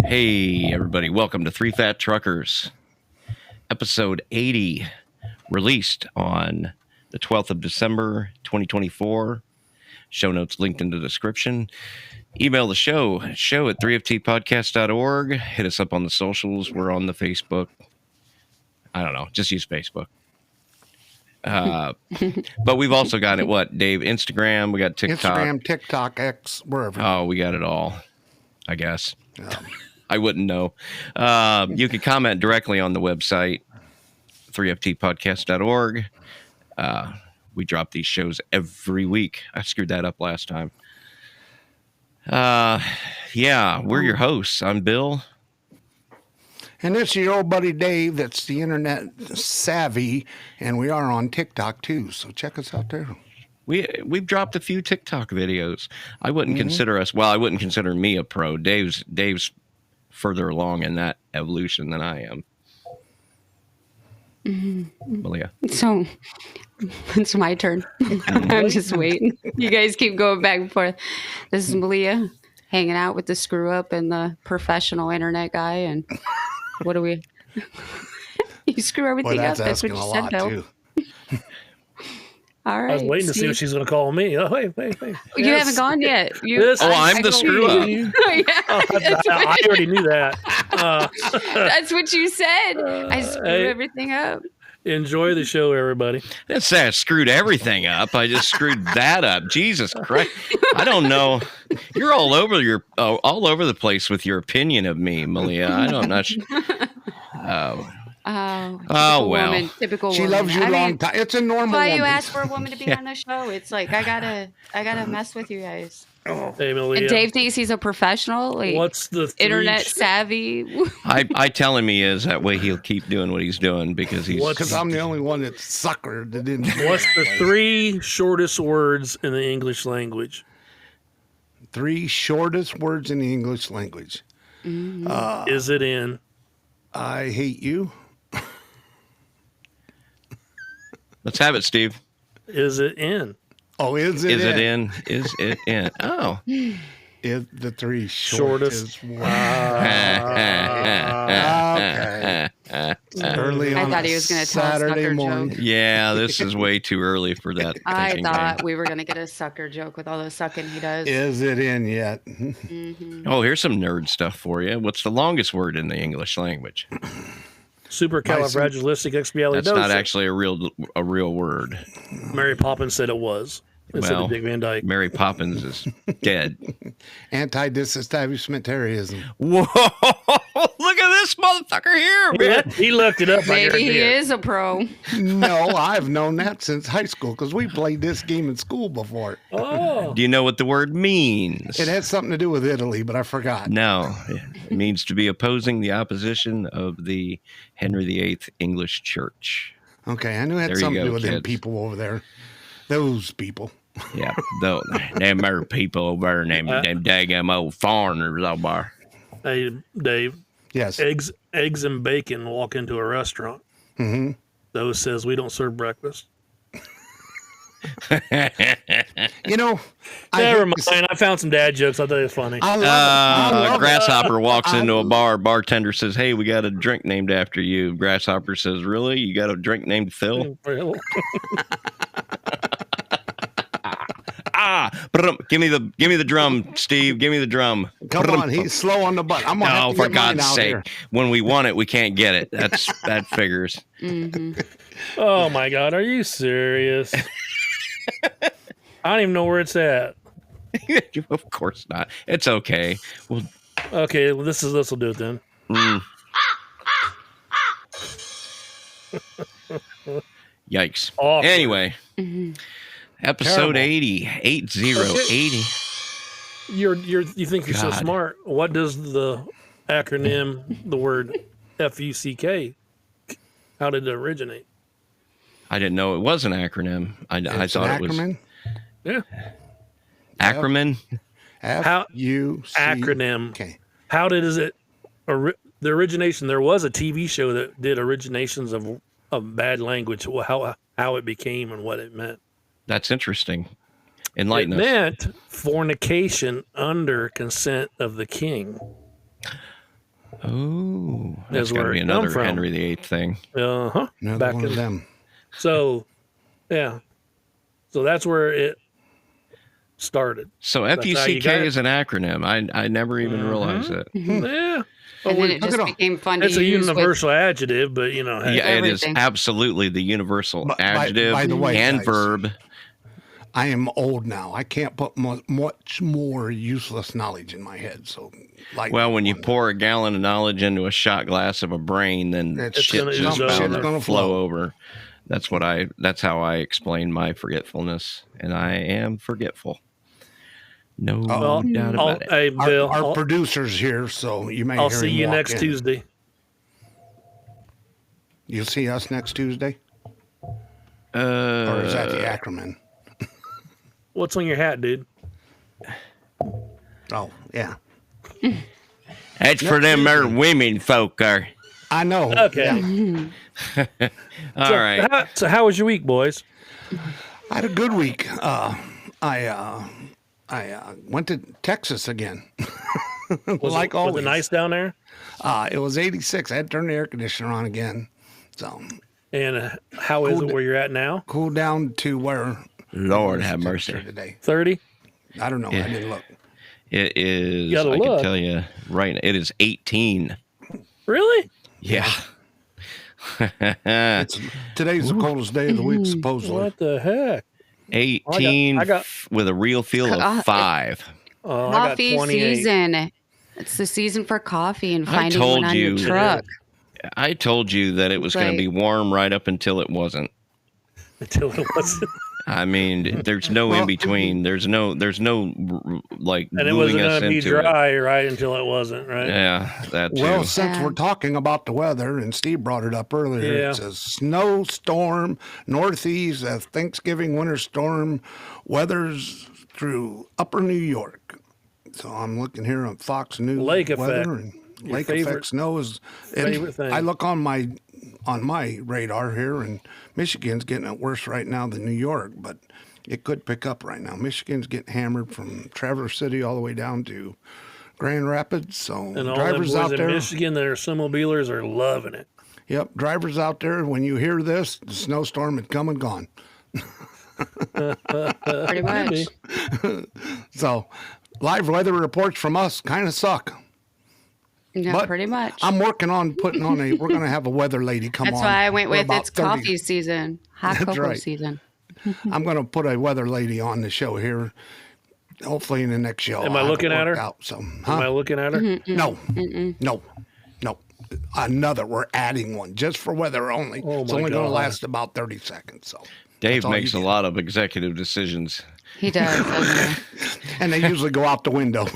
Hey, everybody. Welcome to Three Fat Truckers, episode 80, released on the 12th of December, 2024. Show notes linked in the description. Email the show at 3ftpodcast.org. Hit us up on the socials. We're on the Facebook. I don't know. Just use Facebook. But we've also got it, what, Dave? Instagram. We got TikTok. Instagram, TikTok, X, wherever. Oh, we got it all, I guess. Yeah. I wouldn't know. You can comment directly on the website, 3ftpodcast.org. We drop these shows every week. I screwed that up last time. Yeah, we're your hosts. I'm Bill. And this is your old buddy Dave that's the internet savvy, and we are on TikTok too, so check us out there. We've dropped a few TikTok videos. I wouldn't consider us, well, I wouldn't consider me a pro. Dave's further along in that evolution than I am. Malia. So it's my turn. I'm just waiting. You guys keep going back and forth. This is Malia hanging out with the screw up and the professional internet guy. And what do we? You screw everything up. That's what you said, Bill. All right. I was waiting to see what she's going to call me. Oh, wait. You haven't gone yet. I'm the screw up. Yeah, I already knew that. that's what you said. I screw everything up. Enjoy the show, everybody. That's I screwed everything up. I just screwed that up. Jesus Christ. I don't know. You're all over the place with your opinion of me, Malia. I'm not sure. Well. Woman, typical She woman. loves you long time. It's a normal Why woman. you ask for a woman to be on the show? It's like I gotta mess with you guys. Hey, Malia. And Dave thinks he's a professional. Like, what's the internet savvy? I tell him he is. That way he'll keep doing what he's doing because he's. Because I'm the only one that's sucker that didn't. What's the three shortest words in the English language? Three shortest words in the English language. Is it in? I hate you. Let's have it, Steve. Is it in? Oh, is it Is it in? Is it in? Oh. Is the three shortest words. Okay. Early on I thought he was going to tell a Saturday sucker morning. joke. Yeah, this is way too early for that. I thinking thought game. we were going to get a sucker joke with all the sucking he does. Is it in yet? Oh, here's some nerd stuff for you. What's the longest word in the English language? Supercalifragilisticexpialidocious. That's not actually a real word. Mary Poppins said it was. Instead of Dick Van Dyke. Mary Poppins is dead. Anti-disestablishmentarianism. Whoa! Look at this motherfucker here, man. He looked it up. Maybe he is a pro. No, I've known that since high school because we played this game in school before. Oh. Do you know what the word means? It had something to do with Italy, but I forgot. No, it means to be opposing the opposition of the Henry VIII English Church. Okay, I knew it had There you something to go, do with them kids. people over there. Those people. Yeah, them there people over there named them daggum old foreigners over there. Hey, Dave. Yes. Eggs and bacon walk into a restaurant. Mm-hmm. Those says we don't serve breakfast. You know, Never mind. I found some dad jokes. I thought it was funny. I love A it. grasshopper walks into a bar. Bartender says, "Hey, we got a drink named after you." Grasshopper says, "Really? You got a drink named Phil?" Give me the drum, Steve. Give me the drum. Come on, he's slow on the butt. I'm gonna have Oh, to for get mine God's out sake! here. When we want it, we can't get it. That figures. Oh my God, are you serious? I don't even know where it's at. Of course not. It's okay. Well, Okay, well, this will do it then. Yikes. Awful. Anyway, episode Terrible. 80. You think you're so God. smart? What does the acronym, the word FUCK? How did it originate? I didn't know it was an acronym. I It's thought an it was acronym. Yeah, acronym. F-U-C. acronym. Okay. How did it? The origination. There was a TV show that did originations of bad language. How it became and what it meant. That's interesting. Enlighten It us. meant fornication under consent of the king. Oh, That's that's got to where be it come another from. Henry VIII thing. Uh-huh. Another Back one of in them. So, yeah. So that's where it started. So That's how you FUCK got it. is an acronym. I never even realized it. Yeah. And then it look just it up. became fun to It's a use with universal adjective, but you know, hey, Yeah, it is everything. absolutely the universal By adjective the way, and guys, verb. I am old now. I can't put much more useless knowledge in my head. So, like, Well, when you pour a gallon of knowledge into a shot glass of a brain, then It's shit gonna just ooze over. bound to Gonna flow flow. over. That's how I explain my forgetfulness, and I am forgetful. No well, doubt about it. hey, Bill, our producer's here, so you may I'll hear see him you walk next in. Tuesday. You'll see us next Tuesday, or is that the acronym? What's on your hat, dude? Oh, yeah. That's for them there women folk are. I know. Okay. Yeah. All right. So how was your week, boys? I had a good week. I went to Texas again. Like always. Was it nice down there? It was 86. I had to turn the air conditioner on again. So And how is it where you're at now? cooled down to where Lord have temperature mercy. today. 30? I don't know. Yeah. I didn't look. It is. gotta I look. can tell you right now. It is 18. Really? Yeah. Today's the coldest day of the week, supposedly. What the heck? 18 I got- with a real feel of 5. Oh, I got coffee 28. season. It's the season for coffee and I finding told one on you. your truck. I told you that it was going to be warm right up until it wasn't. Until it wasn't. I mean, there's no in between. There's no like And it moving wasn't us going to be into dry, right? Until it wasn't, right? it. Yeah, that too. Well, since Yeah. we're talking about the weather, and Steve brought it up earlier, Yeah. it's a snowstorm, northeast, a Thanksgiving winter storm, weather's through upper New York. So I'm looking here on Fox News Lake weather, effect. and Your lake favorite- effect snow is. favorite thing. I look on my radar here, and Michigan's getting it worse right now than New York, but it could pick up right now. Michigan's getting hammered from Traverse City all the way down to Grand Rapids. So And all them drivers boys out in there, Michigan that are snowmobilers are loving it. yep, drivers out there, when you hear this, the snowstorm had come and gone. Pretty much. So live weather reports from us kind of suck. Yeah, But pretty much. I'm working on putting on we're going to have a weather lady come That's on. why I went for with about it's 30 coffee season, hot That's cocoa right. season. I'm going to put a weather lady on the show here. Hopefully in the next show. Am I I'll have looking it at her? worked Out, so, Am huh? I looking at her? No, no. Another. We're adding one just for weather only. Oh, It's my only going to God. last about 30 seconds. So, Dave that's all makes you a get. lot of executive decisions. He does, doesn't he? And they usually go out the window.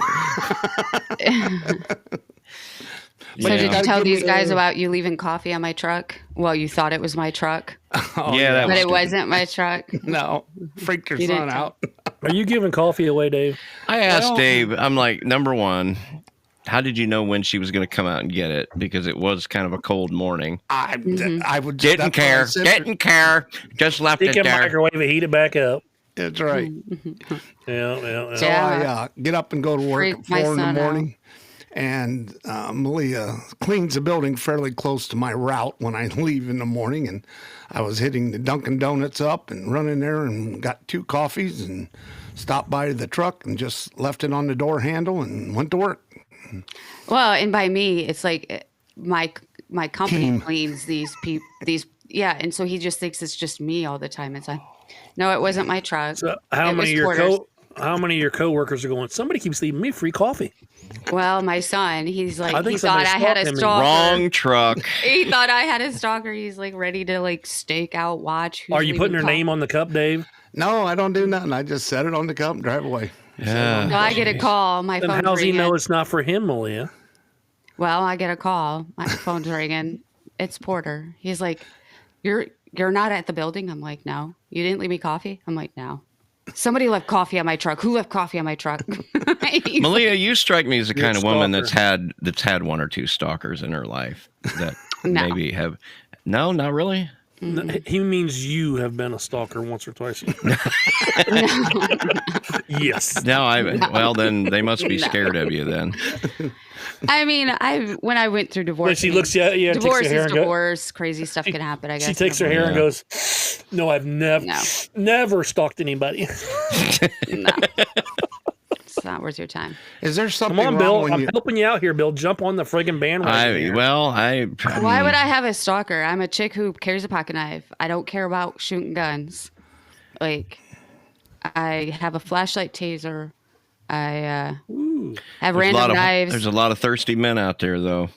So did you gotta tell give me these guys the- about you leaving coffee on my truck? Well, you thought it was my truck, Yeah, that but was it stupid. wasn't my truck. No, freaked your You son didn't out. Are you giving coffee away, Dave? I asked Well- Dave, I'm like, number one, how did you know when she was going to come out and get it? Because it was kind of a cold morning. I would. Didn't that's what I care. said for- Didn't care. Just left Stick it in there. microwave and heat it back up. That's right. Yeah. So Yeah. I get up and go to work Freaked at my 4 in the son out. morning. And Malia cleans the building fairly close to my route when I leave in the morning. And I was hitting the Dunkin' Donuts up and running there and got 2 coffees and stopped by the truck and just left it on the door handle and went to work. Well, and by me, it's like my company Team. cleans these people. Yeah, and so he just thinks it's just me all the time. It's like, no, it wasn't my truck. So how It many was of Porter's. how many of your coworkers are going? Somebody keeps leaving me free coffee. Well, my son, he's like, I think he thought I somebody had a stalked him. stalker. Wrong truck. He thought I had a stalker. He's like ready to like stake out, watch. Who's Are you putting leaving her name on the cup, Dave? No, I don't do nothing. I just set it on the cup and drive away. Yeah. No, I get a call. My Then phone's how's he ringing. know it's not for him, Malia? Well, I get a call. My phone's ringing. It's Porter. He's like, "You're not at the building." I'm like, "No." You didn't leave me coffee? I'm like, "No." Somebody left coffee on my truck. Who left coffee on my truck? Malia, you strike me as the You're a kind of woman stalker. that's had 1 or 2 stalkers in her life that No. maybe have. No, not really. He means you have been a stalker once or twice. Yes. No, well, then they must be scared of you then. I mean, when I went through divorce, When she looks at you, takes divorce her hair is and goes, divorce. Crazy stuff can happen. I guess she takes her hair and goes, "No, I've never stalked anybody." No, it's not worth your time. Is there something Come on, wrong Bill. when I'm you? helping you out here, Bill. Jump on the friggin' bandwagon. here. Why would I have a stalker? I'm a chick who carries a pocket knife. I don't care about shooting guns. Like, I have a flashlight taser. I have random knives. There's a lot of thirsty men out there, though.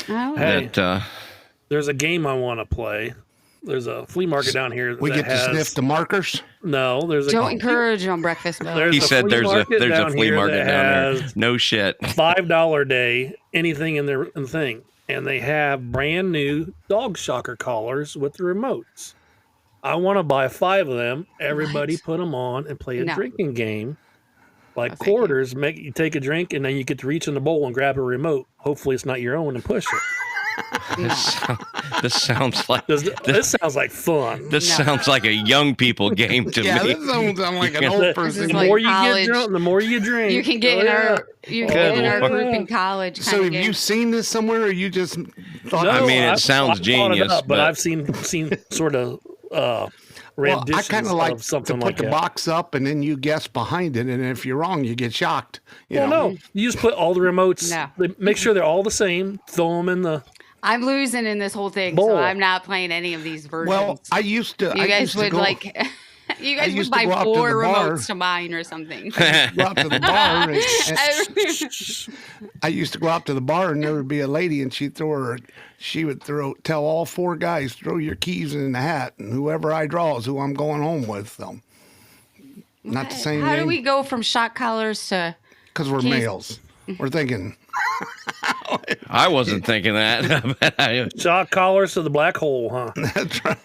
Oh. Hey, there's a game I want to play. There's a flea market down here. We get to sniff the markers. No, there's a. Don't encourage on breakfast milk. He said there's a flea market down there. Has No shit. $5 a day, anything in the thing, and they have brand new dog shocker collars with the remotes. I want to buy 5 of them. Everybody put them on and play a drinking game. Like quarters, make you take a drink and then you get to reach in the bowl and grab a remote. Hopefully it's not your own and push it. This sounds like this sounds like fun. This sounds like a young people game to me. This don't sound like an old person. The like more you college. get drunk, the more you drink. You can get in our Lord. group in college. So have you seen this somewhere, or you just thought? I mean, it sounds I've brought it genius, up, but but I've seen sort of Well, renditions I kind of like of something to put like the that. box up and then you guess behind it, and if you're wrong, you get shocked. You know? No, you just put all the remotes. No. Make sure they're all the same. Throw them in the. I'm losing in this whole thing, Bowl. so I'm not playing any of these versions. Well, I used to. you I guys used to would go, like. You guys would used to buy go out to 4 the bar. remotes to mine or something. go out to the bar. I used to go out to the bar, and there would be a lady, and she would tell all 4 guys, throw your keys in the hat, and whoever I draw is who I'm going home with. So, not the same How name. do we go from shot collars to? Because we're keys? males. We're thinking. I wasn't thinking that. Shock collars to the black hole, huh? That's right.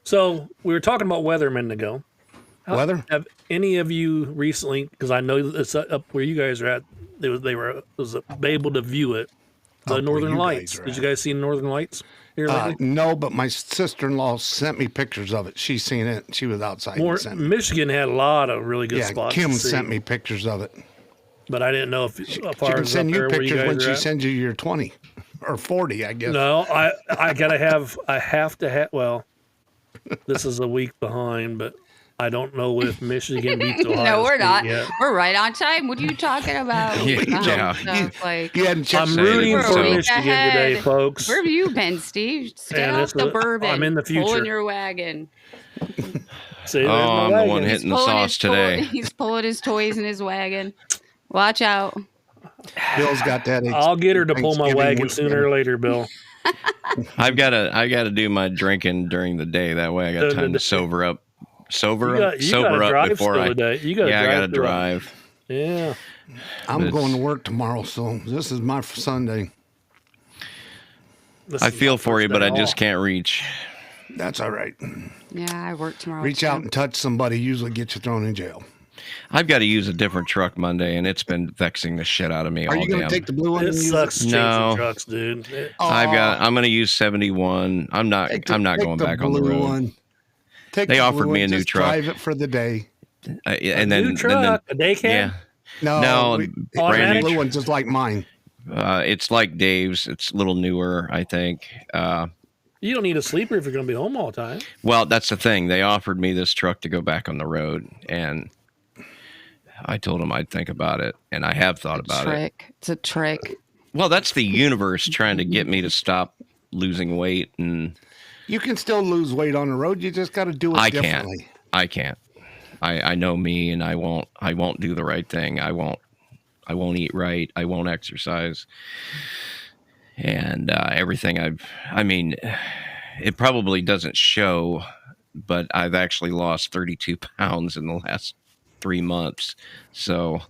So we were talking about weather a minute ago. Weather. Have any of you recently? Because I know it's up where you guys are at. Was able to view it. The Up where Northern you Lights. guys are Did at. you guys see the Northern Lights here lately? No, but my sister-in-law sent me pictures of it. She's seen it. She was outside. and sent me. Michigan had a lot of really good Yeah, spots. Kim to see, sent me pictures of it. but I didn't know if how She far can as up send you there where you pictures guys when are she at. sends you your 20 or 40, I guess. No, I gotta have. I have to have. Well, this is a week behind, but I don't know if Michigan beats Ohio. No, we're State not. Yet. We're right on time. What are you talking about? Yeah. Stuff like, You hadn't checked. I'm Say rooting that for so. Michigan Ahead. today, folks. where have you been, Steve? Stay And off this the is- bourbon. I'm in the future. Pulling your wagon. See, Oh, I'm the one wagon. hitting the sauce today. He's pulling his toys in his wagon. Watch out. Bill's got that. I'll get her to pull my Thanksgiving wagon weekend. sooner or later, Bill. I gotta do my drinking during the day. That way I got time to sober up. You gotta up drive before still I. today. You gotta Yeah, I drive gotta through it. drive. Yeah. I'm It's- going to work tomorrow, so this is my Sunday. This I is feel my for you, first but day I just off. can't reach. That's all right. Yeah, I work tomorrow. Reach too. out and touch somebody usually gets you thrown in jail. I've got to use a different truck Monday, and it's been vexing the shit out of me Are all you going damn. to take the blue one? It and use sucks chasing No. trucks, dude. I'm going to use 71. I'm not Take going back on the blue road. one. Take They the offered blue me a one, new just truck. Drive it for the day. And then, New truck, a day yeah. cab. No, the brand blue new. one just like mine. It's like Dave's. It's a little newer, I think. You don't need a sleeper if you're going to be home all the time. Well, that's the thing. They offered me this truck to go back on the road, and I told them I'd think about it, and I have thought about it. Trick. It's a trick. Well, that's the universe trying to get me to stop losing weight, and You can still lose weight on the road. You just got to do it I can't. differently. I can't. I know me, and I won't do the right thing. I won't eat right. I won't exercise, and everything I mean, it probably doesn't show, but I've actually lost 32 pounds in the last 3 months. So,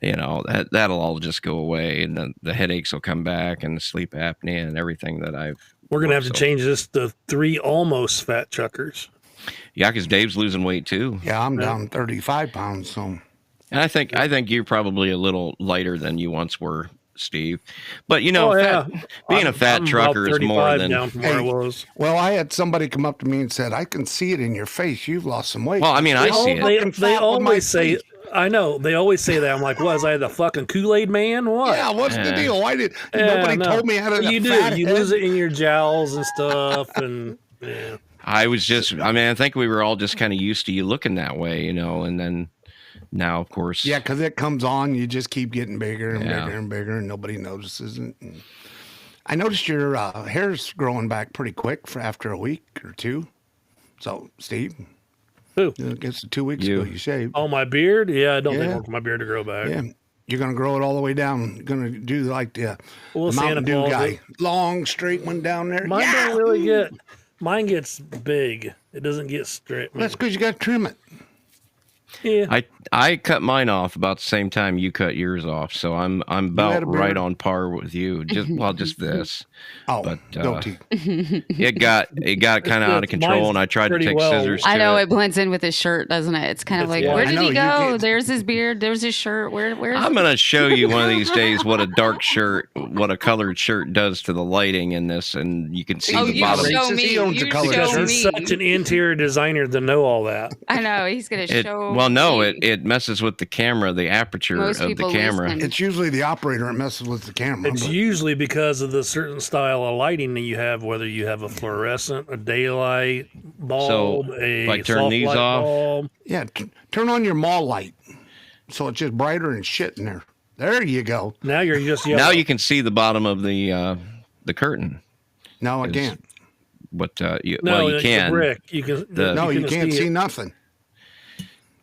that'll all just go away, and the headaches will come back, and the sleep apnea, and everything that I've. We're going to have to So- change this to 3 almost fat truckers. Yeah, because Dave's losing weight too. Yeah, I'm down 35 pounds. So And I think you're probably a little lighter than you once were Steve. But you know, Oh, yeah. being a fat I'm trucker about is more 35 than. down from where I was. Well, I had somebody come up to me and said, "I can see it in your face. You've lost some weight." Well, I mean, I see it. Fucking They fat with my always say, face. I know, they always say that. I'm like, was I the fucking Kool-Aid man? What? Yeah, what's the Yeah. deal? Why did Yeah, nobody no. told me how to? You do. You lose it in your jowls and stuff, and yeah. I was just. I mean, I think we were all just kind of used to you looking that way, you know, and then now, of course. Yeah, because it comes on, you just keep getting bigger and Yeah. bigger and bigger, and nobody notices it. And I noticed your hair's growing back pretty quick for after a week or two. So, Steve, Who? I guess 2 weeks You. ago you shaved. Oh, my beard? Yeah, I don't Yeah. think I want my beard to grow back. Yeah, you're gonna grow it all the way down. You're gonna do like the Well, Santa Mountain Dew Claus guy, it. long straight one down there. Mine Yeah. don't really get. Mine gets big. It doesn't get straight. That's because you got to trim it. Yeah. I cut mine off about the same time you cut yours off, so I'm had a about beard? right on par with you. Just this. Oh, But, goatee. It got kind of out of control, Mine's and I tried to pretty take well- scissors. I to know it. it blends in with his shirt, doesn't it? It's kind of like, yeah. where I did know, he you go? can't- There's his beard. There's his shirt. Where's I'm gonna show you one of these days what a dark shirt, what a colored shirt does to the lighting in this, and you can see Oh, the you bottom. show Racist, me. he owns a You colored because show shirt. he's me. such an interior designer to know all that. I know he's gonna show. Well, no, me. it messes with the camera, the aperture Most of the people camera. listen. It's usually the operator that messes with the camera. It's but- usually because of the certain style of lighting that you have, whether you have a fluorescent, a daylight bulb, a like turn soft these light off? bulb. Yeah, turn on your mall light, so it's just brighter and shit in there. There you go. Now you're just yellow. Now you can see the bottom of the curtain. No, I Is- can't. But you, no, well, you it's can. a brick. You can. No, you can can't see it. nothing.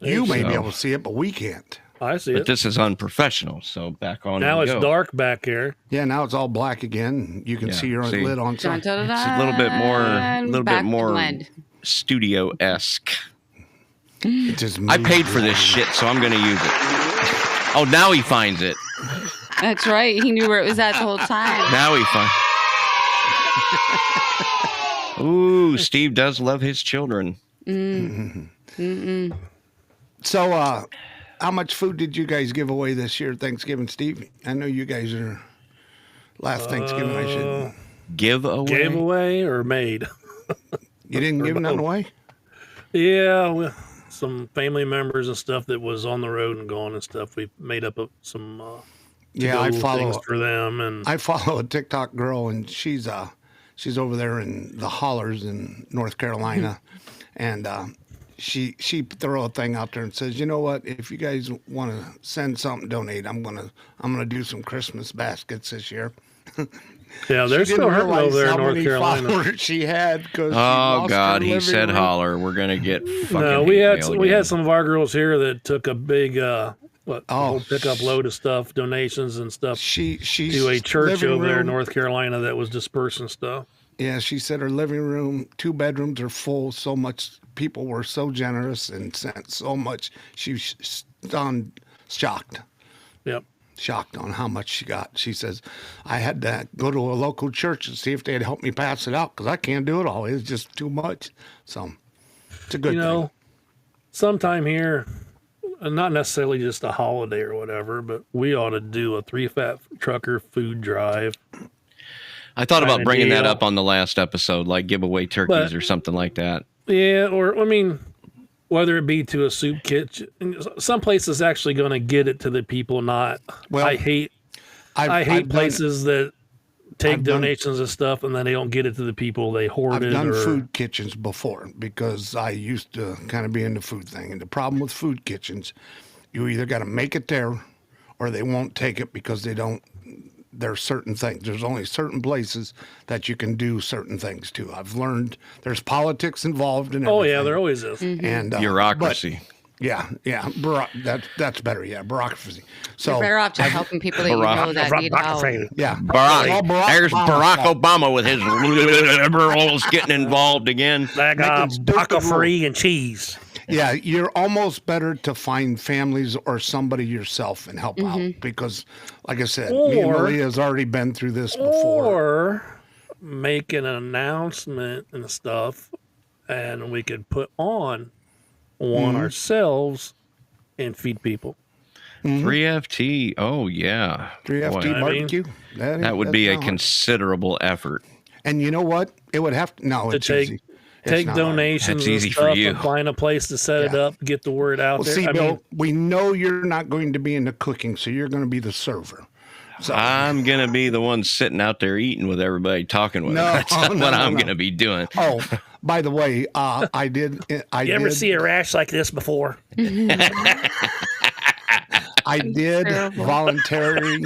You may be So- able to see it, but we can't. I see But it. this is unprofessional. So back on. Now we it's go. dark back here. Yeah, now it's all black again. You can Yeah, see your see. lid on Dun, side. dun, dun, It's a little bit more, back to blend. studio esque. It just I moves paid for this around. shit, so I'm gonna use it. Oh, now he finds it. That's right. He knew where it was at the whole time. Now he finds. Ooh, Steve does love his children. So, how much food did you guys give away this year, Thanksgiving, Steve? I know you guys are last Thanksgiving. I should. Give away. Gave away or made? You didn't give none away. Yeah, some family members and stuff that was on the road and gone and stuff. We made up some Yeah, I to-go follow. things for them, and I follow a TikTok girl, and she's over there in the hollers in North Carolina, and she throw a thing out there and says, you know what? If you guys want to send something, donate. I'm gonna do some Christmas baskets this year. yeah, they're She still didn't hurting realize over there in how North many Carolina. followers she had because Oh God, he said holler. We're gonna get fucking. No, we hate had mail we again. had some of our girls here that took a big a Oh, whole pickup load of stuff, donations and stuff She's to a church living over there in room- North Carolina that was dispersing stuff. Yeah, she said her living room, 2 bedrooms are full. So much people were so generous and sent so much. She was stunned, shocked on how much she got. She says, I had to go to a local church and see if they'd help me pass it out because I can't do it all. It's just too much. So it's a good You know, sometime here, not necessarily just a holiday or whatever, but we ought to do a 3 Fat Trucker food drive. I thought about kinda bringing that deal. up on the last episode, like give away turkeys But- or something like that. Yeah, or I mean, whether it be to a soup kitchen, some places actually going to get it to the people. Not, Well, I hate I've done- places that take I've done- donations of stuff and then they don't get it to the people. They hoard I've it. done or, food kitchens before because I used to kind of be in the food thing. And the problem with food kitchens, you either got to make it there or they won't take it because they don't. There's certain things. There's only certain places that you can do certain things to. I've learned there's politics involved in everything. Oh yeah, there always is. And Bureaucracy. but, yeah. That's better. Yeah, bureaucracy. So You're better off just helping people that you know that need help. yeah, Barack, Well, there's Barack fault. Obama with his liberals getting involved again. That got Making stupid baka free and cheese. Yeah, you're almost better to find families or somebody yourself and help out because, like I said, me and Or- Maria's already been through this before. Or make an announcement and stuff, and we could put on one ourselves and feed people. 3FT. Oh, yeah. 3FT Boy, I mean, barbecue. that would be a considerable effort. And you know what? It would have to. No, to it's take easy. It's take not hard. donations That's and easy for stuff you. and find a place to set it Yeah. up, get the word out Well, there. see, I Bill, mean, we know you're not going to be in the cooking, so you're going to be the server. So I'm going to be the one sitting out there eating with everybody, talking with them. No, That's what no, I'm no. going to be doing. Oh, by the way, I did. you ever see a rash like this before? I did terrible. voluntary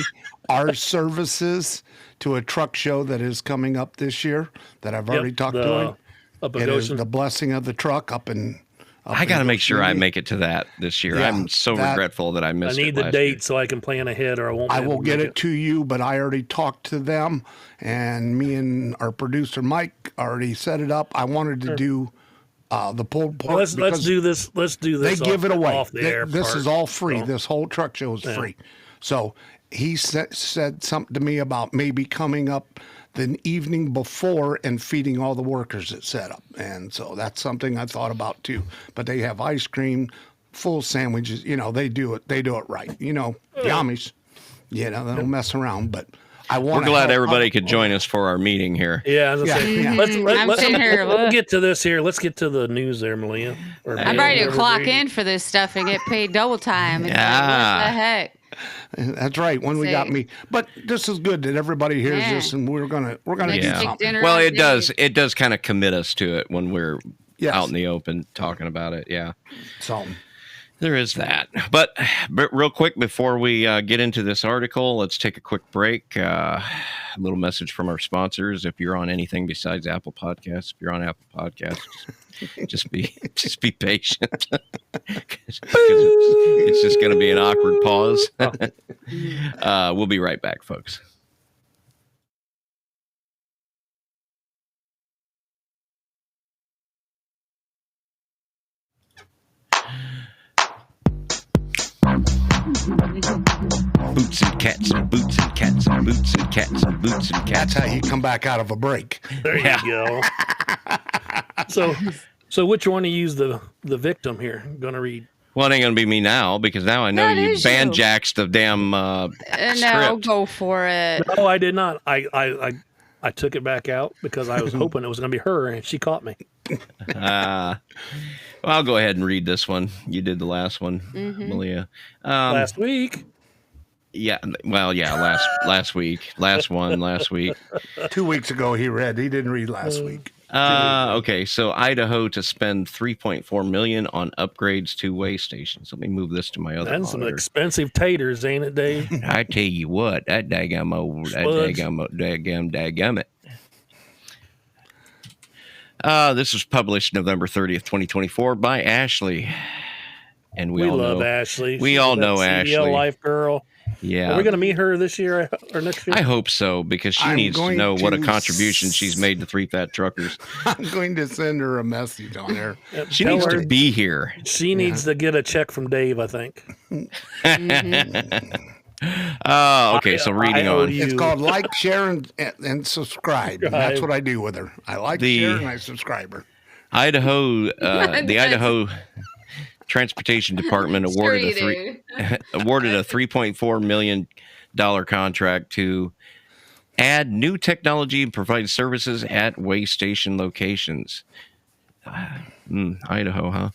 our services to a truck show that is coming up this year that I've already talked to him. Up in It is Goshen. the blessing of the truck up in. I got to make sure I make it to that this year. Yeah, I'm so that- regretful that I I missed it need the last date year. so I can plan ahead, or I won't. Be I able will to get make it to you, but I already talked to them, and me and our producer Mike already set it up. I wanted to do the pulled pork. Well, let's because do this. Let's do They this. give it away. Off the air This part. is all free. So, This whole truck show is free. So he said something to me about maybe coming up the evening before and feeding all the workers at setup. And so that's something I thought about too. But they have ice cream, full sandwiches. You know, they do it. They do it right. You know, the Amish. You know, they don't mess around. But I want. We're glad everybody could join us for our meeting here. yeah, I was gonna Yeah, say, yeah. I'm sitting here, we'll look. get to this here. Let's get to the news there, Malia. Or I'm Bill, ready to whoever clock reading. in for this stuff and get paid double time. It's Yeah. like, what the heck? That's right. When we got See. me. But this is good that everybody hears Yeah. this, and we're gonna Next do Yeah. week something. dinner Well, on it does. Dave. It does kind of commit us to it when we're Yes. out in the open talking about it. Yeah. So There is that. But real quick, before we get into this article, let's take a quick break. A little message from our sponsors. If you're on anything besides Apple Podcasts, if you're on Apple Podcasts, just be patient. 'Cause it's just going to be an awkward pause. We'll be right back, folks. Boots and cats and boots and cats and boots and cats and boots and that's cats. how you come back out of a break. There you go. So which one to use the victim here? I'm gonna read. Well, it ain't gonna be me now because now I know That you is band you. jacks the damn No, script. go for it. No, I did not. I took it back out because I was hoping it was gonna be her, and she caught me. Well, I'll go ahead and read this one. You did the last one, Malia. Last week. Yeah. Well, yeah. Last week. Last week. 2 weeks ago, he didn't read last week. Okay. So Idaho to spend $3.4 million on upgrades to way stations. Let me move this to my other That's some monitor. expensive taters, ain't it, Dave? I tell you what, that daggum it. This was published November 30th, 2024 by Ashley. And we all love know, Ashley. we She's all that know CDL Ashley. life girl. Yeah. Are we going to meet her this year or next year? I hope so, because she I'm needs to going know what a to contribution she's made to Three Fat Truckers. I'm going to send her a message on there. She Tell needs her to be here. She needs to get a check from Dave, I think. Oh, okay. So reading I owe on. you. It's called like, share, and subscribe. And that's what I do with her. I like, share, and I subscribe her. Idaho, the Idaho Transportation Department awarded a $3.4 million contract to add new technology and provide services at way station locations. Idaho, huh?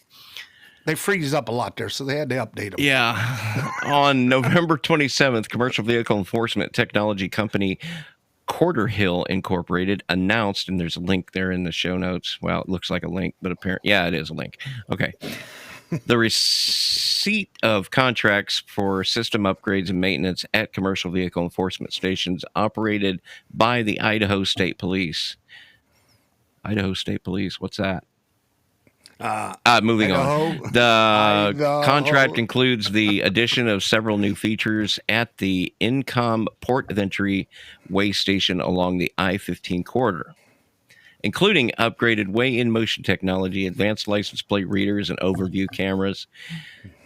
They freeze up a lot there, so they had to update them. Yeah. On November 27th, commercial vehicle enforcement technology company Quarterhill Incorporated announced, and there's a link there in the show notes. Well, it looks like a link, but apparently, yeah, it is a link. Okay. The receipt of contracts for system upgrades and maintenance at commercial vehicle enforcement stations operated by the Idaho State Police. Idaho State Police, what's that? Moving on. The Idaho. contract includes the addition of several new features at the Incom Port of Entry way station along the I-15 corridor, including upgraded weigh-in-motion technology, advanced license plate readers and overview cameras,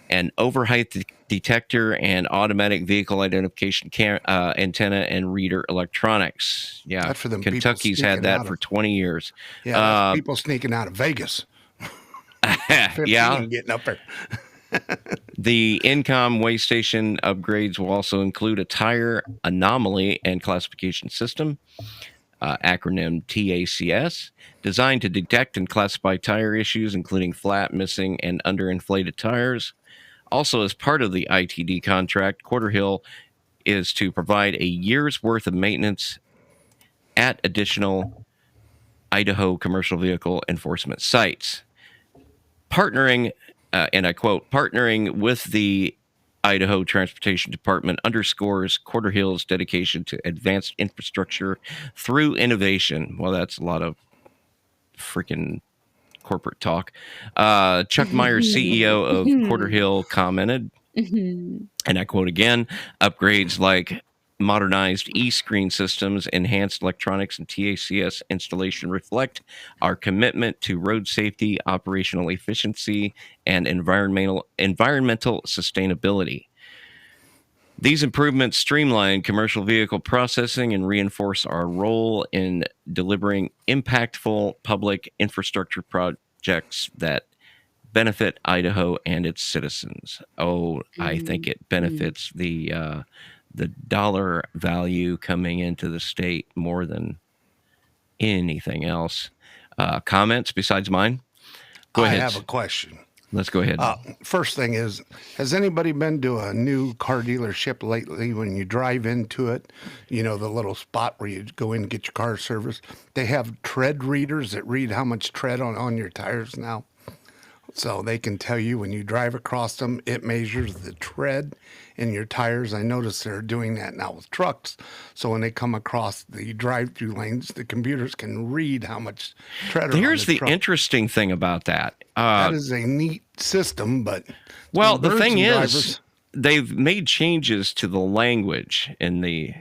an overheight detector, and automatic vehicle identification antenna and reader electronics. Yeah, That's for them people Kentucky's had sneaking that out for of- 20 years. Yeah, that's people sneaking out of Vegas. 15 Yeah. and getting up there. The Incom Way Station upgrades will also include a tire anomaly and classification system, acronym TACS, designed to detect and classify tire issues, including flat, missing, and underinflated tires. Also, as part of the ITD contract, Quarterhill is to provide a year's worth of maintenance at additional Idaho commercial vehicle enforcement sites. Partnering, and I quote, partnering with the Idaho Transportation Department underscores Quarterhill's dedication to advanced infrastructure through innovation. Well, that's a lot of freaking corporate talk. Chuck Myers, CEO of Quarterhill, commented, and I quote again, upgrades like modernized e-screen systems, enhanced electronics, and TACS installation reflect our commitment to road safety, operational efficiency, and environmental sustainability. These improvements streamline commercial vehicle processing and reinforce our role in delivering impactful public infrastructure projects that benefit Idaho and its citizens. Oh, I think it benefits the dollar value coming into the state more than anything else. Comments besides mine? Go ahead. I have a question. Let's go ahead. First thing is, has anybody been to a new car dealership lately? When you drive into it, you know, the little spot where you go in and get your car serviced, they have tread readers that read how much tread on your tires now. So they can tell you when you drive across them, it measures the tread in your tires. I notice they're doing that now with trucks. So when they come across the drive-through lanes, the computers can read how much tread. Here's the truck. interesting thing about that. That is a neat system, but well, the thing is, they've made changes to the language in the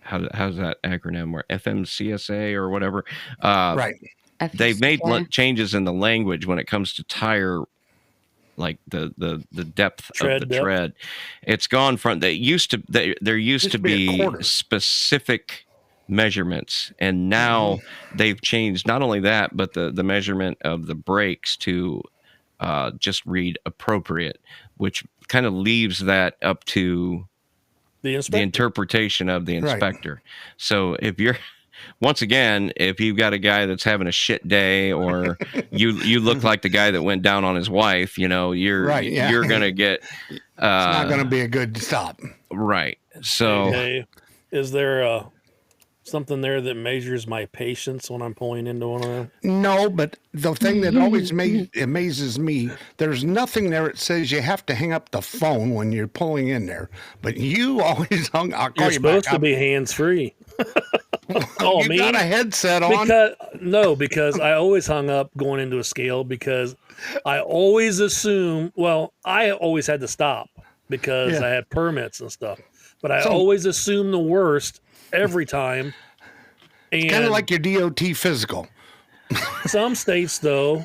how's that acronym or FMCSA or whatever. Right. They've made changes in the language when it comes to tire, like the depth of the tread. It's gone from there used to be specific measurements, and now they've changed not only that, but the measurement of the brakes to just read appropriate, which kind of leaves that up to the interpretation of the inspector. Right. So if you're once again, if you've got a guy that's having a shit day, or you look like the guy that went down on his wife, you know, you're going to get. It's not going to be a good stop. Right. So, hey, is there something there that measures my patience when I'm pulling into one of them? No, but the thing that always amazes me, there's nothing there that says you have to hang up the phone when you're pulling in there. But you always hung. I'll call you're supposed to be hands free. Oh, you got a headset on? Because I always hung up going into a scale because I always assume. Well, I always had to stop because I had permits and stuff, but I always assume the worst every time. And kind of like your DOT physical. Some states, though,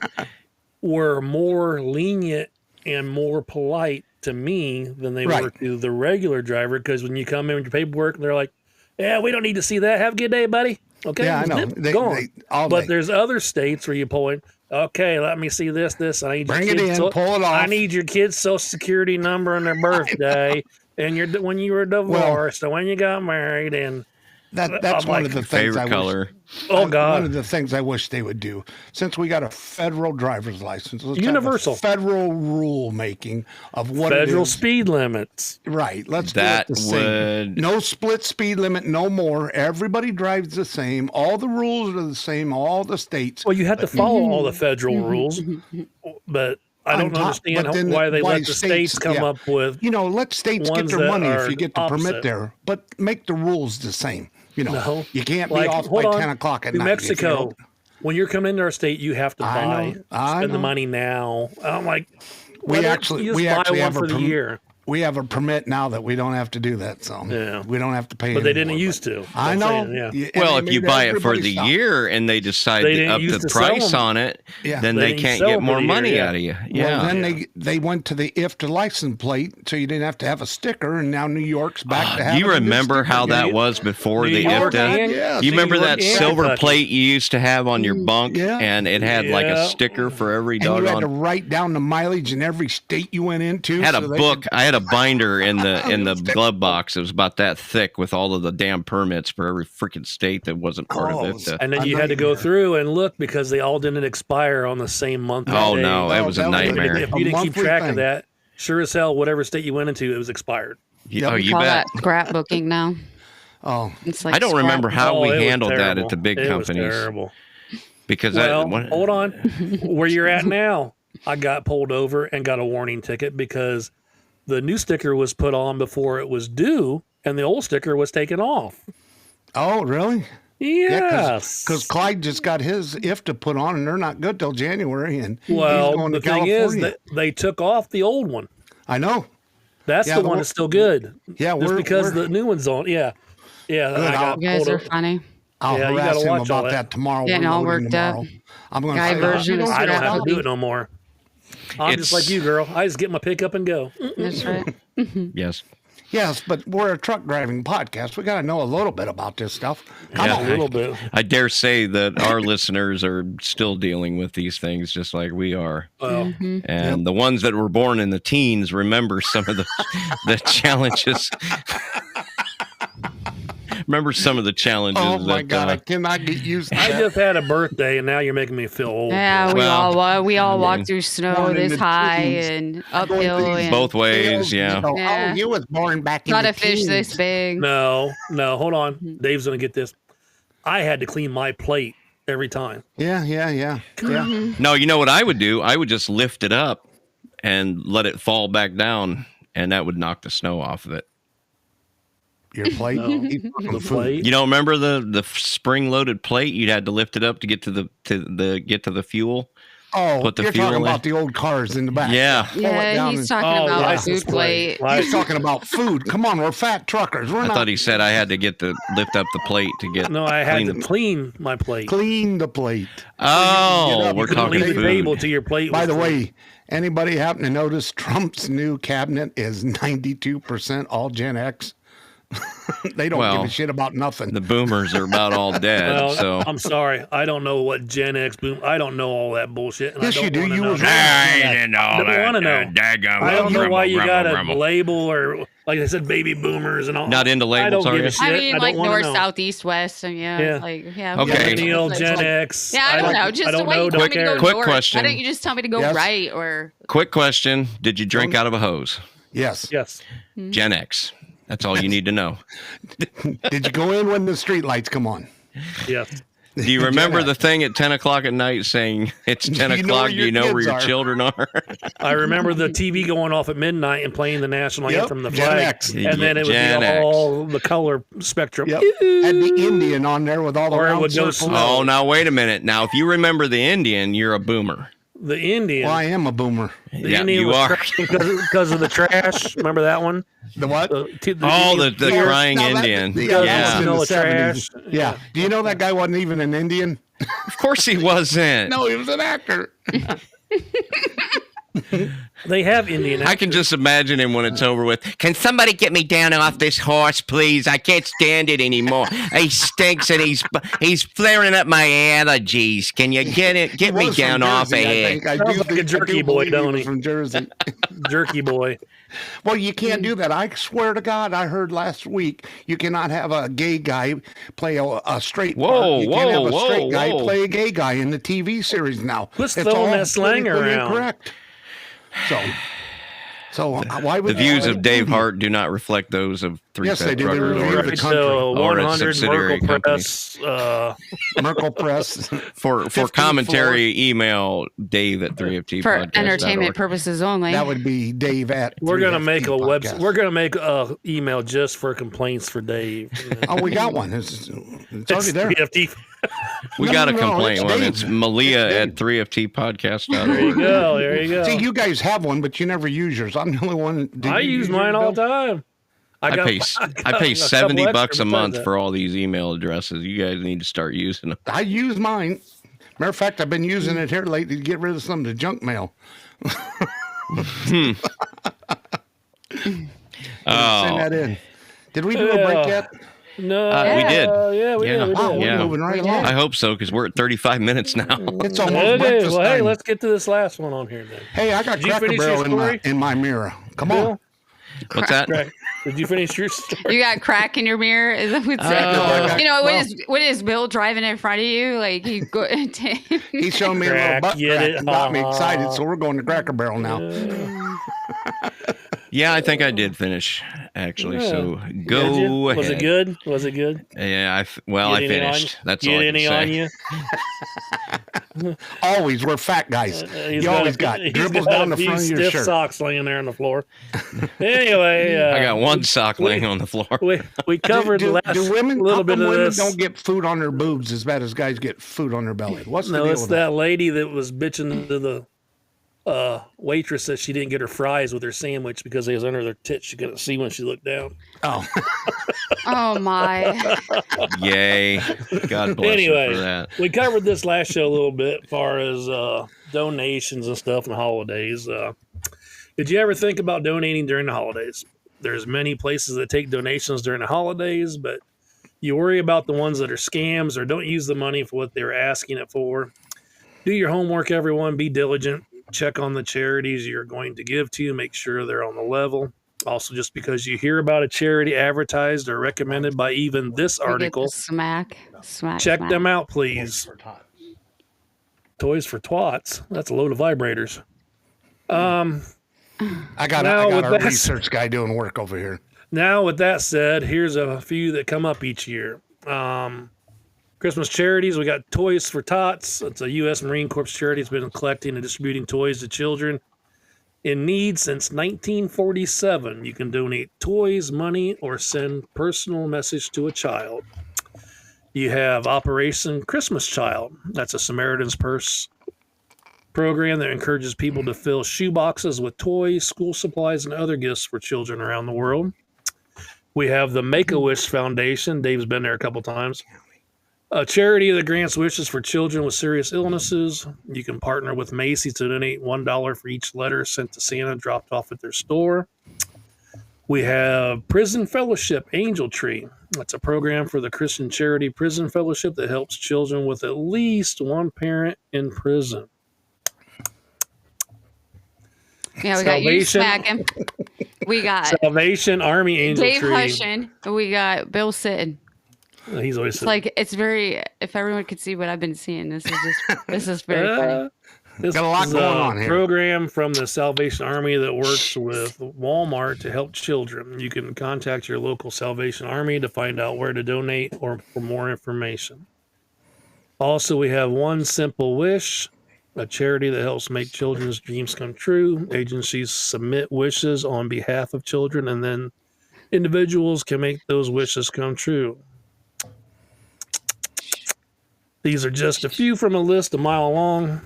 were more lenient and more polite to me than they were to the regular driver. Because when you come in with your paperwork, they're like, "Yeah, we don't need to see that. Have a good day, buddy." Okay, yeah, I know. But there's other states where you pull in. Okay, let me see this. I need bring it in, pull it off. I need your kid's social security number and their birthday, and when you were divorced, and when you got married, and that's one of the things I color. Oh God! One of the things I wish they would do, since we got a federal driver's license, let's universal have a federal rule making of what federal speed limits. Right. Let's that do it the same. No split speed limit, no more. Everybody drives the same. All the rules are the same. All the states. Well, you have to follow all the federal rules, but I don't understand why they let the states come up with. You know, let states get their money if you get the permit there, but make the rules the same. You know, you can't be off by 10 o'clock at night. New Mexico, when you're coming into our state, you have to spend the money now. I'm like, we actually buy one have for the year. we have a permit now that we don't have to do that, so Yeah. we don't have to pay. But they anymore, didn't used to. I I'm know. saying, yeah. Yeah, and Well, they if you made buy it for everybody the stop. year and they decide They to didn't up used the to sell price them. on it, Yeah. then They they didn't can't sell get them more for the money year, yeah. out of you. Well, Yeah. then they went to the IFTA license plate, so you didn't have to have a sticker, and now New York's back to Do having you a new remember sticker how again. that was before New the York IFTA? and- Yeah. You remember New York that and silver Kentucky. plate you used to have on your bunk, Yeah. and it had like a Yeah. sticker for every And you had to doggone. write down the mileage in every state you went into. Had a so they book. could- I had a binder in the glove box. It was about that thick with all of the damn permits for every freaking state that wasn't part Oh, of IFTA. And then A you had to go nightmare. through and look because they all didn't expire on the same month. or Oh day. no, it Oh, was a that was a- nightmare. If A you didn't keep monthly track thing. of that, sure as hell, whatever state you went into, it was expired. Yep. Oh, We you Call bet. that scrapbooking now. Oh, It's like I don't remember how Oh, we it was handled that terrible. at the big It was companies terrible. because Well, I, hold on. Where you're at now, I got pulled over and got a warning ticket because the new sticker was put on before it was due, and the old sticker was taken off. oh, really? Yes. Because Clyde just got his IFTA put on, and they're not good till January. And he's well, going the to thing California. is that they took off the old one. I know. That's Yeah, the the one one- that's still good. Yeah, Just because the new one's on. Yeah. Yeah. Good, I got You guys pulled are over. funny. I'll Yeah, you harass gotta him watch all about that. that tomorrow. Getting We're all loading worked up. tomorrow. I'm going Guy to version is I don't have to scrapbooking. do it no more. I'm just It's- like you, girl. I just get my pickup and go. That's right. yes, Yes, but we're a truck driving podcast. We got to know a little bit about this stuff. Come Yeah. on. A little bit. I dare say that our listeners are still dealing with these things just like we are. Well, And the ones that were born in the teens remember some of the challenges. Remember some of the challenges. Oh my that, God, I cannot get used to I that. just had a birthday, and now you're making me feel old. Yeah, we all walk through snow born in this the high teens. and uphill and both ways, yeah. Oh, Yeah. you was born back in not the a fish teens. this big. No, hold on. Dave's gonna get this. I had to clean my plate every time. Yeah. No, you know what I would do? I would just lift it up and let it fall back down, and that would knock the snow off of it. Your plate. No. He's talking The food. plate. You don't remember the spring loaded plate? You had to lift it up to get to the fuel. Oh, Put the you're fuel talking in. about the old cars in the back. Yeah. Pull it Yeah, down he's and- talking Oh, about license food plate. He's talking about food. Come on, we're fat truckers. We're I not thought he said I had to lift up the plate to get. No, I had clean to the- clean my plate. clean the plate. Oh, up, we're you couldn't talking Leave the food. table to your plate. By was the clean. way, anybody happen to notice Trump's new cabinet is 92% all Gen X? They don't Well, give a shit about nothing. The boomers are about all dead. Well, So I'm sorry. I don't know what Gen X boom. I don't know all that bullshit. And Yes, I you don't do. wanna you know. was I don't want to know. I don't know why you got a grumble. label or like I said, baby boomers and all. Not into I labels, don't are give you? a shit. I mean, don't like wanna north, know. south, east, west, and Yeah. yeah. Okay. Millennial, It's Gen like- X. Yeah, I don't know. Just the way you don't told me to go care. Quick north. question. Why don't you just tell me to go Yes. right or Quick question: did you drink out of a hose? Yes. Yes. Gen X. That's all you need to know. Did you go in when the street lights come on? Yes. Do you remember X. the thing at 10 o'clock at night saying it's 10 Do you know o'clock? where Do your you know where kids your are? children are? I remember the TV going off at midnight and playing the national Yep, anthem, the Gen flag, X. and then it would Gen be X. all the color spectrum. Yep. Had the Indian on there with all the Or it round would go circles. slow. Oh, now wait a minute. Now, if you remember the Indian, you're a boomer. The Indian. Well, I am a boomer. The Yeah, Indian you was are. crying because of the trash. Remember that one? The what? Oh, the Yes, crying now that- Indian. yeah, that was Yeah. in Smell the of trash. 70s. Yeah. Do you know that guy wasn't even an Indian? Of course he wasn't. No, he was an actor. They have Indian. I can just imagine him when it's over with. Can somebody get me down off this horse, please? I can't stand it anymore. He stinks and he's flaring up my allergies. Can you get He me was down from off of Jersey, I here? think. I Sounds do like a think- I jerky do boy, believe don't was he? From Jersey. Jerky boy. Well, you can't do that. I swear to God, I heard last week you cannot have a gay guy play a straight Whoa, part. You can't have a whoa, straight guy whoa. play a gay guy in the TV series now. Quit It's throwing all that slang politically around. incorrect. So why would The views of Dave Hart do not reflect those of Three Yes, Fat they do. They Truckers review or- the Right, country. so Or its 100 subsidiary Merkel Press. Merkel Press? for 15th commentary. Email Dave at 3FT for podcast.org. entertainment purposes only. That would be Dave at. We're gonna make a 3FT website. podcast. We're gonna make a email just for complaints for Dave. Oh, we got one. It's already there. 3FT. We No, got a no, complaint it's one. Dave. It's Malia It's at Dave. 3ftpodcast.org. There you go. There you go. See, you guys have one, but you never use yours. I'm the only one. Did I you use yours, mine all the Bill? time. I pay got I pay a couple $70 extra a month besides for all these email addresses. You guys need to start using them. I use mine. Matter of fact, I've been using it here lately to get rid of some of the junk mail. Send that in. Did we do a break yet? No, we did. Yeah, we did. We Wow, did. we're Yeah. moving right We along. I hope so, because we're at 35 minutes now. It's almost Okay, breakfast well, hey, time. let's get to this last one on here then. Hey, I got Did you Cracker finish your Barrel story? in my mirror. Come Bill? on. What's that? Right. Did you finish your story? You got crack in your mirror? Is that what's You know, what is Bill driving in front of you? Like he go He's showing me a little Crack, butt get crack it? and got me excited, so we're going to Cracker Barrel now. Yeah, I think I did finish, actually. Yeah. So Did go you? ahead. Was it good? Was it good? Yeah, I Get any on finished. you? That's Get all I any can on say. you? Always, we're fat guys. He's You always got he's dribbles got down a the few front of your stiff shirt. socks laying there on the floor. Anyway, I got one sock laying on the floor. we covered do, last do women, little how bit come of women this. don't get food on their boobs as bad as guys get food on their belly? What's the No, deal it's with that lady that was bitching to the waitress that she didn't get her fries with her sandwich because they was under their tits. She couldn't see when she looked down. Oh, Oh my. Yay. God bless her Anyway, for that. we covered this last show a little bit as far as donations and stuff and holidays. Did you ever think about donating during the holidays? There's many places that take donations during the holidays, but you worry about the ones that are scams or don't use the money for what they're asking it for. Do your homework, everyone. Be diligent. Check on the charities you're going to give to. Make sure they're on the level. Also, just because you hear about a charity advertised or recommended by even this We get the article, smack. check smack. them out, please. Toys for Twats. That's a load of vibrators. I got Now, a with that- research guy doing work over here. Now, with that said, here's a few that come up each year. Christmas charities. We got Toys for Tots. It's a U.S. Marine Corps charity. It's been collecting and distributing toys to children in need since 1947. You can donate toys, money, or send personal message to a child. You have Operation Christmas Child. That's a Samaritan's Purse program that encourages people to fill shoe boxes with toys, school supplies, and other gifts for children around the world. We have the Make-A-Wish Foundation. Dave's been there a couple times. A charity that grants wishes for children with serious illnesses. You can partner with Macy's to donate $1 for each letter sent to Santa dropped off at their store. We have Prison Fellowship Angel Tree. That's a program for the Christian charity Prison Fellowship that helps children with at least one parent in prison. Yeah, we got you Salvation. smacking. We got Salvation Army Angel Dave Tree. hushing. We got Bill sitting. He's always It's like it's very. If everyone could see what I've been seeing, this is very funny. This Got a lot is going on here. program from the Salvation Army that works with Walmart to help children. You can contact your local Salvation Army to find out where to donate or for more information. Also, we have One Simple Wish, a charity that helps make children's dreams come true. Agencies submit wishes on behalf of children, and then individuals can make those wishes come true. These are just a few from a list a mile long.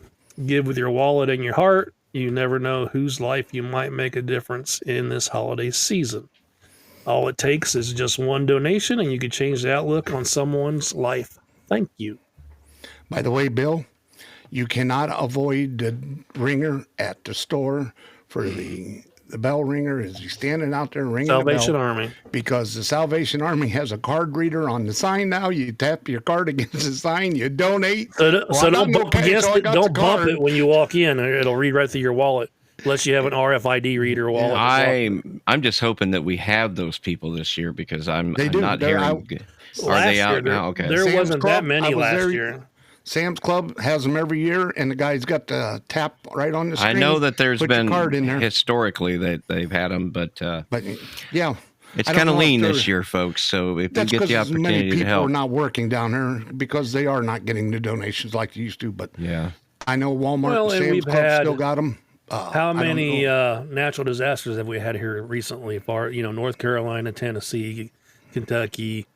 Give with your wallet and your heart. You never know whose life you might make a difference in this holiday season. All it takes is just one donation, and you can change the outlook on someone's life. Thank you. By the way, Bill, you cannot avoid the ringer at the store for the bell ringer as he's standing out there ringing Salvation the bell. Army. Because the Salvation Army has a card reader on the sign now. You tap your card against the sign, you donate. So Well, don't I'm bump okay, against so I it. got Don't the bump card. it when you walk in. It'll read right through your wallet, unless you have an RFID reader wallet. I'm just hoping that we have those people this year because I'm They do. not They're hearing. out. Are Last they year, out now? Okay. There Sam's wasn't Club, that I many was last there. year. Sam's Club has them every year, and the guy's got the tap right on the I screen. know that there's Put your been card in there. historically that they've had them, but But yeah, it's I don't kind of know if lean they're- this year, folks. So if you that's get the because many opportunity to people help, are not working down there because they are not getting the donations like they used to. But yeah. I know Walmart Well, and and Sam's we've Club had- still got them. How many natural disasters have we had here recently? North Carolina, Tennessee, Kentucky,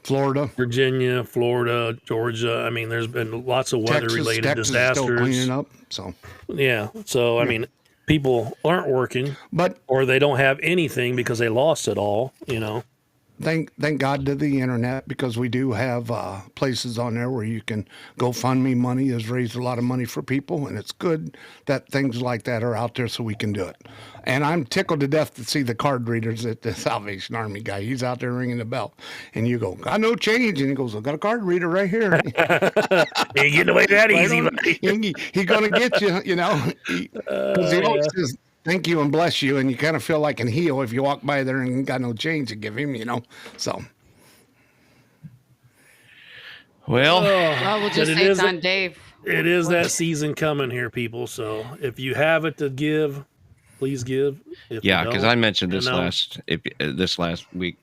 Florida, Virginia, Florida, Georgia. I mean, there's been lots of weather-related Texas is still disasters. cleaning up. So, Yeah. So, I mean, people aren't working, but or they don't have anything because they lost it all, thank God to the internet, because we do have places on there where you can GoFundMe. Money has raised a lot of money for people, and it's good that things like that are out there so we can do it. And I'm tickled to death to see the card readers at the Salvation Army guy. He's out there ringing the bell, and you go, "Got no change," and he goes, "I got a card reader right here." Ain't getting away that easy, buddy. He's gonna get you, because he always says thank you and bless you, and you kind of feel like an heel if you walk by there and got no change to give him, So, Well, Well, we'll just But say it it's is- on Dave. It is that season coming here, people. So if you have it to give, please give. If you yeah, because don't, I mentioned this know. last week.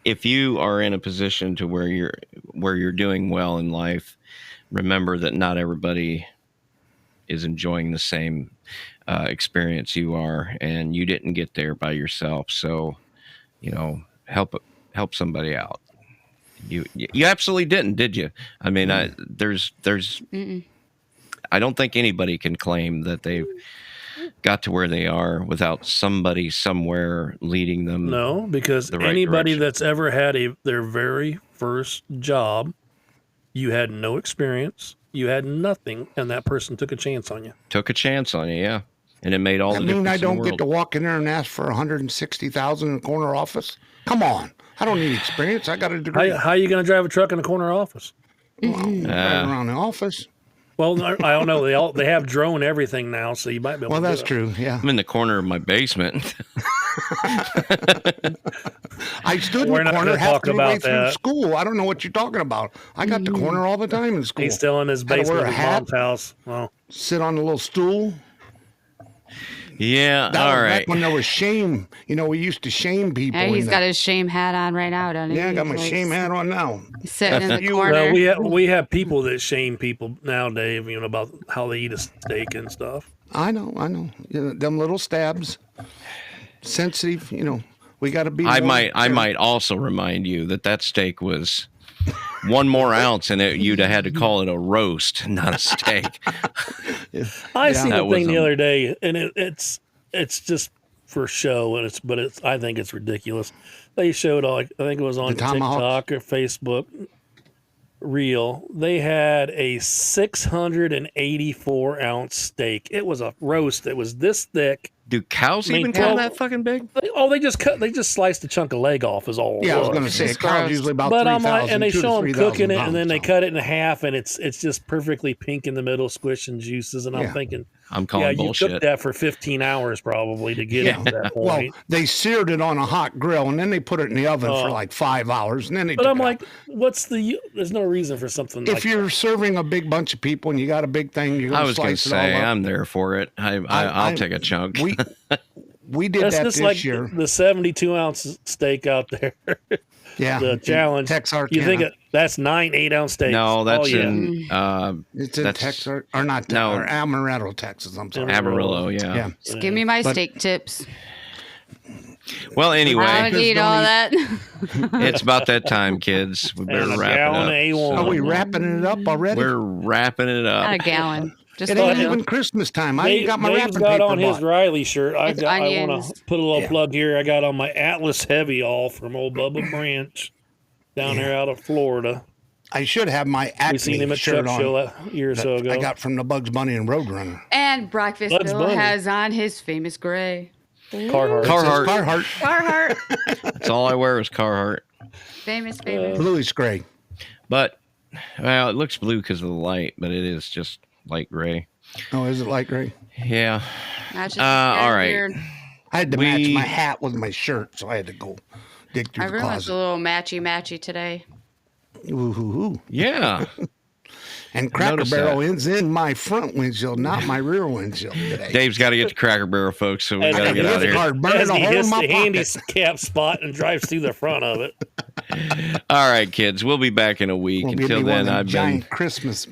If you are in a position to where you're doing well in life, remember that not everybody is enjoying the same experience you are, and you didn't get there by yourself. So, help somebody out. You absolutely didn't, did you? I mean, there's I don't think anybody can claim that they've got to where they are without somebody somewhere leading them. No, because the right anybody direction. that's ever had their very first job, you had no experience, you had nothing, and that person took a chance on you. Took a chance on you, yeah, and it made all I the mean, difference. I don't in the get world. to walk in there and ask for $160,000 in a corner office. Come on, I don't need experience. I got a degree. How are you going to drive a truck in a corner office? Right around the office. Well, I don't know. They have drone everything now, so you might be able Well, to that's do it. true. Yeah, I'm in the corner of my basement. I stood We're in not the corner gonna half talk the way about through that. school. I don't know what you're talking about. I got the corner all the time in school. He's still in his Had to wear basement a of his hat. mom's house. Well, Sit on a little stool. Yeah, That all was right. back when there was shame. We used to shame people. Yeah, in he's the- got his shame hat on right now, doesn't he? Yeah, I got my He's like shame hat on now. Sitting in the You- corner. we have people that shame people now, Dave. About how they eat a steak and stuff. I know. Them little stabs. Sensitive. We got to be. I more might careful. also remind you that steak was one more ounce, and you'd have had to call it a roast, not a steak. I seen That a thing was, the other day, and it's just for show, and I think it's ridiculous. They showed I think it was on The tomahawk? TikTok or Facebook Reel. They had a 684-ounce steak. It was a roast. It was this thick. Do cows I mean, even come well- that fucking big? They just sliced a chunk of leg off is all. it Yeah, I was was. going to say, a It's cow's gross. usually about But 3,000, and they 2,000 to show them 3,000 cooking it, and then they pounds, cut it in half, and it's just perfectly pink in the middle, squishing juices. And I'm Yeah. thinking, I'm yeah, calling you bullshit. cooked that for 15 hours probably to get it to that Well, point. they seared it on a hot grill, and then they put it in the oven for Oh. like 5 hours, and then they But took I'm it out. like, there's no reason for something If like you're serving a big bunch of people and you got a big thing, you're I going to was going to slice it all say, up. I'm there for it. I'll take a chunk. We did that's that just this like year. the 72-ounce steak out there. Yeah, The in challenge. Texarkana. You think that's 9 8-ounce steaks? No, that's yeah. in It's in that's- Texas, or not? No. Or Amarillo, Texas. I'm sorry. Amarillo. Yeah. Yeah. Just give me my But- steak tips. Well, I anyway, don't need all that. it's about that time, kids. We And better a wrap gallon of it up. A1. Are we wrapping it up already? We're wrapping it Not a up. gallon. Just It a ain't little. even Christmas time. I ain't got my Dave's wrapping got paper on his bought. Riley shirt. I It's want onions. to put a little Yeah. plug here. I got on my Atlas Heavy All from old Bubba Branch down there out of Florida. I should have my We seen Acme him at shirt Chuck on. Show a year or so ago. I got from the Bugs Bunny and Roadrunner. And Breakfast Bugs Bill Bunny. has on his famous gray. Carhartt. Carhartt. Carhartt, Carhartt. That's all I wear is Carhartt. famous. bluish gray. But well, it looks blue because of the light, but it is just light gray. Oh, is it light gray? Yeah. Matches all right. weird. I had to match We- my hat with my shirt, so I had to go dig through the Everyone's a closet. little matchy today. Ooh. Yeah. And Cracker Notice Barrel that. is in my front windshield, not my rear windshield today. Dave's got to get to Cracker Barrel, folks, so we And got to I get got out of Gift here. card burning As a he hole in hits my the pocket. handicap spot and drives through the front of it. All right, kids. We'll be back in a week. Well, give Until me one then, of them I've been. giant Christmas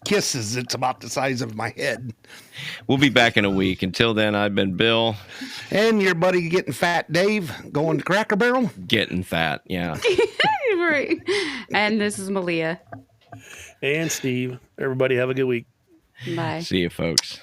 kisses. It's about the size of my head. We'll be back in a week. Until then, I've been Bill, And your buddy getting fat Dave going to Cracker Barrel. getting fat. Yeah. We're Right. And this is Malia. And Steve. Everybody have a good week. Bye. See you, folks.